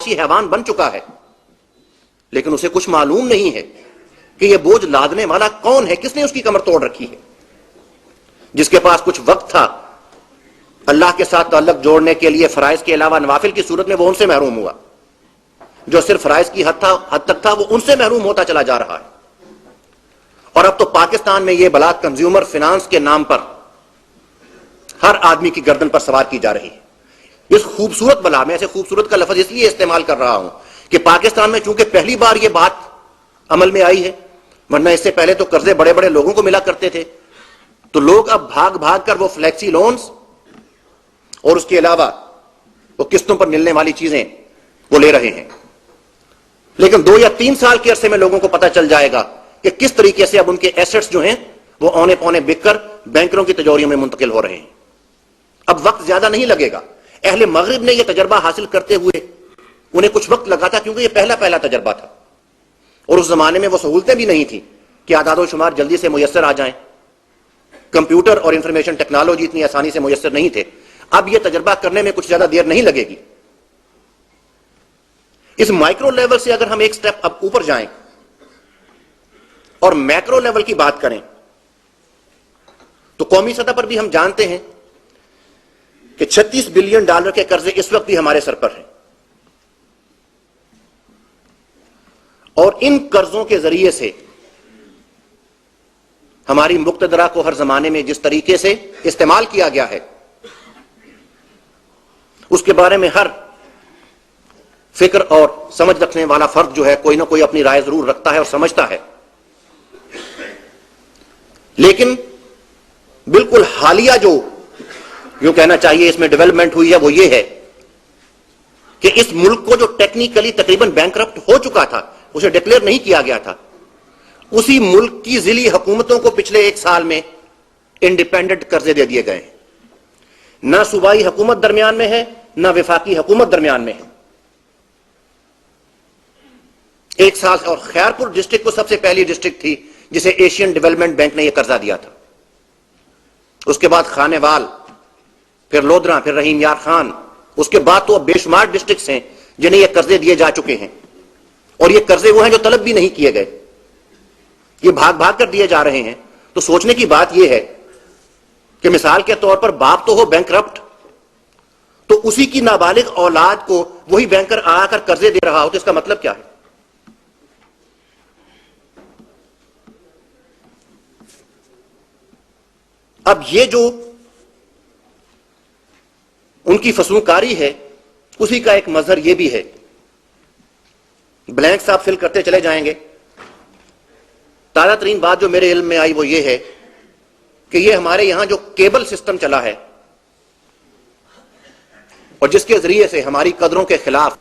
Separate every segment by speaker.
Speaker 1: وحشی حیوان بن چکا ہے، لیکن اسے کچھ معلوم نہیں ہے کہ یہ بوجھ لادنے والا کون ہے، کس نے اس کی کمر توڑ رکھی ہے۔ جس کے پاس کچھ وقت تھا اللہ کے ساتھ تعلق جوڑنے کے لیے فرائض کے علاوہ نوافل کی صورت میں، وہ ان سے محروم ہوا۔ جو صرف فرائض کی حد تک تھا وہ ان سے محروم ہوتا چلا جا رہا ہے۔ اور اب تو پاکستان میں یہ بلا کنزیومر فنانس کے نام پر ہر آدمی کی گردن پر سوار کی جا رہی ہے۔ اس خوبصورت بلا میں، ایسے خوبصورت کا لفظ اس لیے استعمال کر رہا ہوں کہ پاکستان میں چونکہ پہلی بار یہ بات عمل میں آئی ہے، ورنہ اس سے پہلے تو قرضے بڑے بڑے لوگوں کو ملا کرتے تھے، تو لوگ اب بھاگ بھاگ کر وہ فلیکسی لونز اور اس کے علاوہ وہ قسطوں پر ملنے والی چیزیں وہ لے رہے ہیں۔ لیکن 2 یا 3 سال کے عرصے میں لوگوں کو پتہ چل جائے گا کہ کس طریقے سے اب ان کے ایسٹس جو ہیں وہ اونے پونے بک کر بینکروں کی تجوریوں میں منتقل ہو رہے ہیں۔ اب وقت زیادہ نہیں لگے گا۔ اہل مغرب نے یہ تجربہ حاصل کرتے ہوئے انہیں کچھ وقت لگا تھا، کیونکہ یہ پہلا تجربہ تھا، اور اس زمانے میں وہ سہولتیں بھی نہیں تھیں کہ اعداد و شمار جلدی سے میسر آ جائیں، کمپیوٹر اور انفارمیشن ٹیکنالوجی اتنی آسانی سے میسر نہیں تھے۔ اب یہ تجربہ کرنے میں کچھ زیادہ دیر نہیں لگے گی۔ اس مائکرو لیول سے اگر ہم ایک سٹیپ اب اوپر جائیں اور میکرو لیول کی بات کریں تو قومی سطح پر بھی ہم جانتے ہیں کہ $36 بلین کے قرضے اس وقت بھی ہمارے سر پر ہیں، اور ان قرضوں کے ذریعے سے ہماری مقتدرہ کو ہر زمانے میں جس طریقے سے استعمال کیا گیا ہے اس کے بارے میں ہر فکر اور سمجھ رکھنے والا فرد جو ہے کوئی نہ کوئی اپنی رائے ضرور رکھتا ہے اور سمجھتا ہے۔ لیکن بالکل حالیہ جو یوں کہنا چاہیے اس میں ڈیولپمنٹ ہوئی ہے وہ یہ ہے کہ اس ملک کو جو ٹیکنیکلی تقریباً بینکرپٹ ہو چکا تھا، اسے ڈکلیئر نہیں کیا گیا تھا، اسی ملک کی ضلعی حکومتوں کو پچھلے 1 سال میں انڈیپینڈنٹ قرضے دے دیے گئے ہیں۔ نہ صوبائی حکومت درمیان میں ہے، نہ وفاقی حکومت درمیان میں ہے۔ 1 سال اور خیرپور ڈسٹرکٹ کو سب سے پہلی ڈسٹرکٹ تھی جسے ایشین ڈیولپمنٹ بینک نے یہ قرضہ دیا تھا۔ اس کے بعد خانے وال، پھر لودھراں، پھر رحیم یار خان، اس کے بعد تو اب بے شمار ڈسٹرکٹس ہیں جنہیں یہ قرضے دیے جا چکے ہیں، اور یہ قرضے وہ ہیں جو طلب بھی نہیں کیے گئے، یہ بھاگ بھاگ کر دیے جا رہے ہیں۔ تو سوچنے کی بات یہ ہے کہ مثال کے طور پر باپ تو ہو بینکرپٹ، تو اسی کی نابالغ اولاد کو وہی بینکر آ کر قرضے دے رہا ہو تو اس کا مطلب کیا ہے؟ اب یہ جو ان کی فسونکاری ہے اسی کا ایک مظہر یہ بھی ہے، بلینکس آپ فل کرتے چلے جائیں گے۔ تازہ ترین بات جو میرے علم میں آئی وہ یہ ہے کہ یہ ہمارے یہاں جو کیبل سسٹم چلا ہے اور جس کے ذریعے سے ہماری قدروں کے خلاف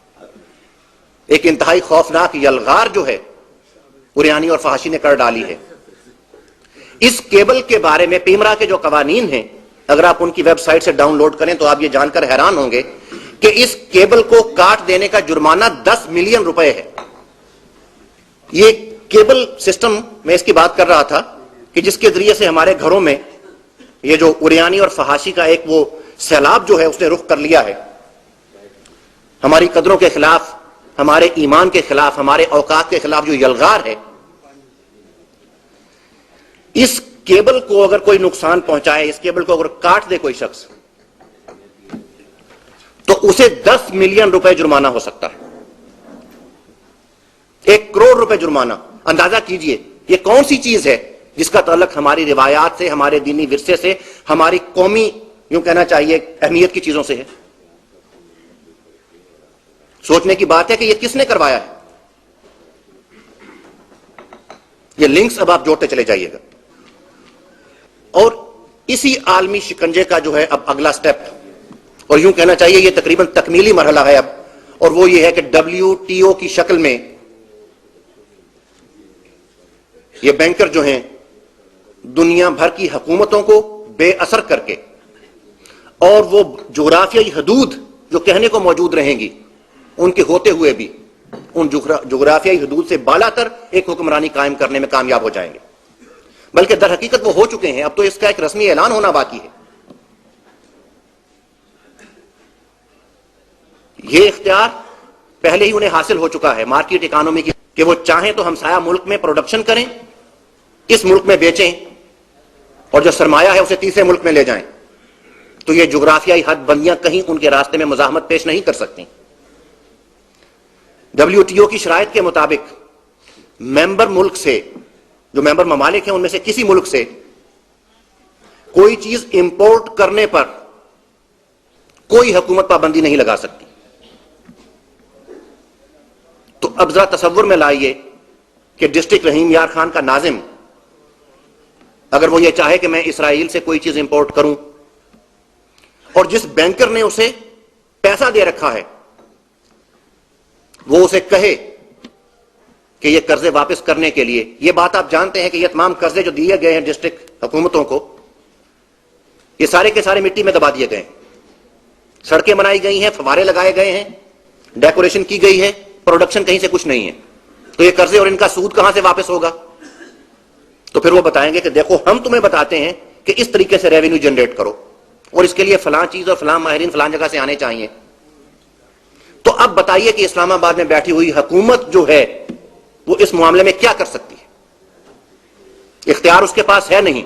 Speaker 1: ایک انتہائی خوفناک یلغار جو ہے اریانی اور فحاشی نے کر ڈالی ہے، اس کیبل کے بارے میں پیمرا کے جو قوانین ہیں اگر آپ ان کی ویب سائٹ سے ڈاؤن لوڈ کریں تو آپ یہ جان کر حیران ہوں گے کہ اس کیبل کو کاٹ دینے کا جرمانہ 10 ملین روپے ہے۔ یہ کیبل سسٹم میں اس کی بات کر رہا تھا کہ جس کے ذریعے سے ہمارے گھروں میں یہ جو اریانی اور فحاشی کا ایک وہ سیلاب جو ہے اس نے رخ کر لیا ہے، ہماری قدروں کے خلاف، ہمارے ایمان کے خلاف، ہمارے اوقات کے خلاف جو یلغار ہے، اس کیبل کو اگر کوئی نقصان پہنچائے، اس کیبل کو اگر کاٹ دے کوئی شخص تو اسے 10 ملین روپے جرمانہ ہو سکتا ہے، 1 کروڑ روپے جرمانہ۔ اندازہ کیجئے یہ کون سی چیز ہے جس کا تعلق ہماری روایات سے، ہمارے دینی ورثے سے، ہماری قومی یوں کہنا چاہیے اہمیت کی چیزوں سے ہے۔ سوچنے کی بات ہے کہ یہ کس نے کروایا ہے۔ یہ لنکس اب آپ جوڑتے چلے جائیے گا، اور اسی عالمی شکنجے کا جو ہے اب اگلا سٹیپ، اور یوں کہنا چاہیے یہ تقریباً تکمیلی مرحلہ ہے اب، اور وہ یہ ہے کہ WTO کی شکل میں یہ بینکر جو ہیں دنیا بھر کی حکومتوں کو بے اثر کر کے، اور وہ جغرافیائی حدود جو کہنے کو موجود رہیں گی ان کے ہوتے ہوئے بھی ان جغرافیائی حدود سے بالا تر ایک حکمرانی قائم کرنے میں کامیاب ہو جائیں گے، بلکہ در حقیقت وہ ہو چکے ہیں۔ اب تو اس کا ایک رسمی اعلان ہونا باقی ہے۔ یہ اختیار پہلے ہی انہیں حاصل ہو چکا ہے مارکیٹ اکانومی کی، کہ وہ چاہیں تو ہمسایہ ملک میں پروڈکشن کریں، اس ملک میں بیچیں، اور جو سرمایہ ہے اسے تیسرے ملک میں لے جائیں، تو یہ جغرافیائی حد بندیاں کہیں ان کے راستے میں مزاحمت پیش نہیں کر سکتی۔ WTO کی شرائط کے مطابق ممبر ملک سے، جو ممبر ممالک ہیں ان میں سے کسی ملک سے کوئی چیز امپورٹ کرنے پر کوئی حکومت پابندی نہیں لگا سکتی۔ تو اب ذرا تصور میں لائیے کہ ڈسٹرکٹ رحیم یار خان کا ناظم اگر وہ یہ چاہے کہ میں اسرائیل سے کوئی چیز امپورٹ کروں، اور جس بینکر نے اسے پیسہ دے رکھا ہے وہ اسے کہے کہ یہ قرضے واپس کرنے کے لیے، یہ بات آپ جانتے ہیں کہ یہ تمام قرضے جو دیے گئے ہیں ڈسٹرکٹ حکومتوں کو، یہ سارے کے سارے مٹی میں دبا دیے گئے ہیں، سڑکیں بنائی گئی ہیں، فوارے لگائے گئے ہیں، ڈیکوریشن کی گئی ہے، پروڈکشن کہیں سے کچھ نہیں ہے، تو یہ قرضے اور ان کا سود کہاں سے واپس ہوگا؟ تو پھر وہ بتائیں گے کہ دیکھو ہم تمہیں بتاتے ہیں کہ اس طریقے سے ریونیو جنریٹ کرو، اور اس کے لیے فلاں چیز اور فلاں ماہرین فلاں جگہ سے آنے چاہیے۔ تو اب بتائیے کہ اسلام آباد میں بیٹھی ہوئی حکومت جو ہے وہ اس معاملے میں کیا کر سکتی ہے؟ اختیار اس کے پاس ہے نہیں،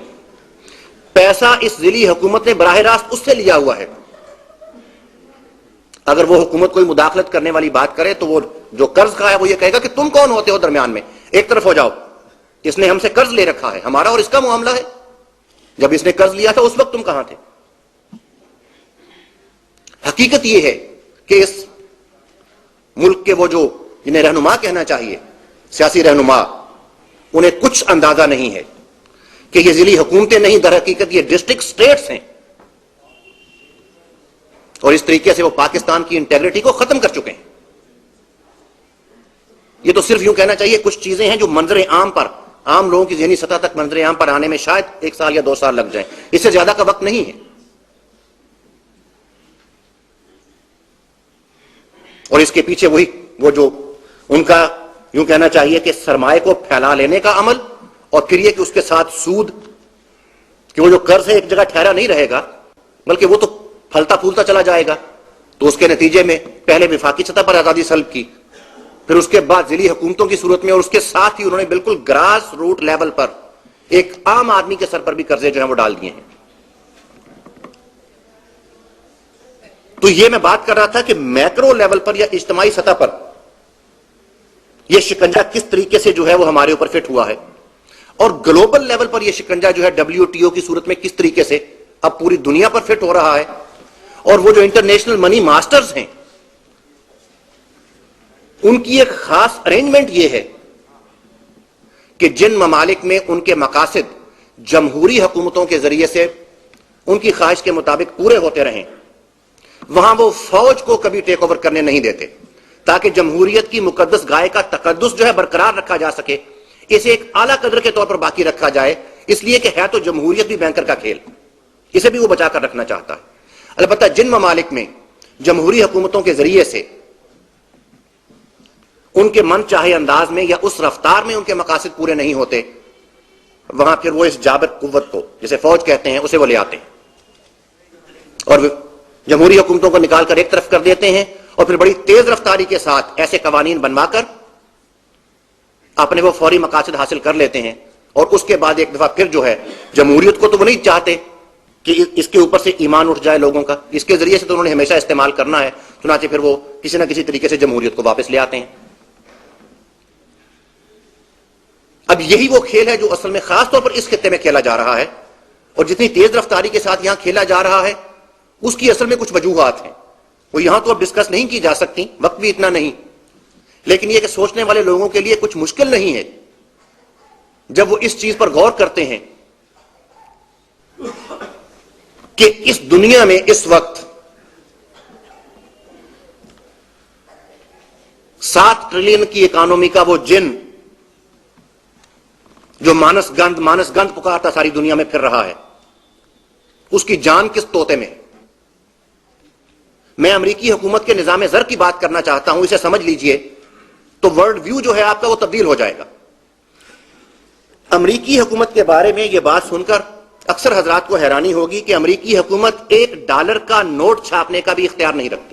Speaker 1: پیسہ اس ذیلی حکومت نے براہ راست اس سے لیا ہوا ہے۔ اگر وہ حکومت کوئی مداخلت کرنے والی بات کرے تو وہ جو قرض کا ہے وہ یہ کہے گا کہ تم کون ہوتے ہو درمیان میں، ایک طرف ہو جاؤ، اس نے ہم سے قرض لے رکھا ہے، ہمارا اور اس کا معاملہ ہے، جب اس نے قرض لیا تھا اس وقت تم کہاں تھے؟ حقیقت یہ ہے کہ اس ملک کے وہ جو جنہیں رہنما کہنا چاہیے، سیاسی رہنما، انہیں کچھ اندازہ نہیں ہے کہ یہ ذیلی حکومتیں نہیں، در حقیقت یہ ڈسٹرکٹ سٹیٹس ہیں، اور اس طریقے سے وہ پاکستان کی انٹیگریٹی کو ختم کر چکے ہیں۔ یہ تو صرف یوں کہنا چاہیے کچھ چیزیں ہیں جو منظر عام پر، عام لوگوں کی ذہنی سطح تک منظر عام پر آنے میں شاید 1 سال یا 2 سال لگ جائیں، اس سے زیادہ کا وقت نہیں ہے۔ اور اس کے پیچھے وہ جو ان کا یوں کہنا چاہیے کہ سرمایہ کو پھیلا لینے کا عمل، اور پھر یہ کہ اس کے ساتھ سود، کہ وہ جو قرض ہے ایک جگہ ٹھہرا نہیں رہے گا بلکہ وہ تو پھلتا پھولتا چلا جائے گا، تو اس کے نتیجے میں پہلے وفاقی سطح پر آزادی سلب کی، پھر اس کے بعد ذیلی حکومتوں کی صورت میں، اور اس کے ساتھ ہی انہوں نے بالکل گراس روٹ لیول پر ایک عام آدمی کے سر پر بھی قرضے جو ہیں وہ ڈال دیے ہیں۔ تو یہ میں بات کر رہا تھا کہ میکرو لیول پر یا اجتماعی سطح پر یہ شکنجہ کس طریقے سے جو ہے وہ ہمارے اوپر فٹ ہوا ہے، اور گلوبل لیول پر یہ شکنجہ جو ہے WTO کی صورت میں کس طریقے سے اب پوری دنیا پر فٹ ہو رہا ہے، اور وہ جو انٹرنیشنل منی ماسٹرز ہیں ان کی ایک خاص ارینجمنٹ یہ ہے کہ جن ممالک میں ان کے مقاصد جمہوری حکومتوں کے ذریعے سے ان کی خواہش کے مطابق پورے ہوتے رہیں، وہاں وہ فوج کو کبھی ٹیک اوور کرنے نہیں دیتے، تاکہ جمہوریت کی مقدس گائے کا تقدس جو ہے برقرار رکھا جا سکے، اسے ایک اعلیٰ قدر کے طور پر باقی رکھا جائے، اس لیے کہ ہے تو جمہوریت بھی بینکر کا کھیل، اسے بھی وہ بچا کر رکھنا چاہتا ہے۔ البتہ جن ممالک میں جمہوری حکومتوں کے ذریعے سے ان کے من چاہے انداز میں یا اس رفتار میں ان کے مقاصد پورے نہیں ہوتے، وہاں پھر وہ اس جابر قوت کو جسے فوج کہتے ہیں اسے وہ لے آتے ہیں، اور جمہوری حکومتوں کو نکال کر ایک طرف کر دیتے ہیں، اور پھر بڑی تیز رفتاری کے ساتھ ایسے قوانین بنوا کر اپنے وہ فوری مقاصد حاصل کر لیتے ہیں، اور اس کے بعد ایک دفعہ پھر جو ہے جمہوریت کو تو وہ نہیں چاہتے کہ اس کے اوپر سے ایمان اٹھ جائے لوگوں کا، اس کے ذریعے سے تو انہوں نے ہمیشہ استعمال کرنا ہے، چنانچہ پھر وہ کسی نہ کسی طریقے سے جمہوریت کو واپس لے آتے ہیں۔ اب یہی وہ کھیل ہے جو اصل میں خاص طور پر اس خطے میں کھیلا جا رہا ہے، اور جتنی تیز رفتاری کے ساتھ یہاں کھیلا جا رہا ہے اس کی اصل میں کچھ وجوہات ہیں، وہ یہاں تو اب ڈسکس نہیں کی جا سکتی، وقت بھی اتنا نہیں، لیکن یہ کہ سوچنے والے لوگوں کے لیے کچھ مشکل نہیں ہے جب وہ اس چیز پر غور کرتے ہیں کہ اس دنیا میں اس وقت 7 ٹریلین کی اکانومی کا وہ جن جو مانس گند پکارتا ساری دنیا میں پھر رہا ہے، اس کی جان کس طوطے میں ہے۔ میں امریکی حکومت کے نظام زر کی بات کرنا چاہتا ہوں، اسے سمجھ لیجئے تو ورلڈ ویو جو ہے آپ کا وہ تبدیل ہو جائے گا۔ امریکی حکومت کے بارے میں یہ بات سن کر اکثر حضرات کو حیرانی ہوگی کہ امریکی حکومت $1 کا نوٹ چھاپنے کا بھی اختیار نہیں رکھتی۔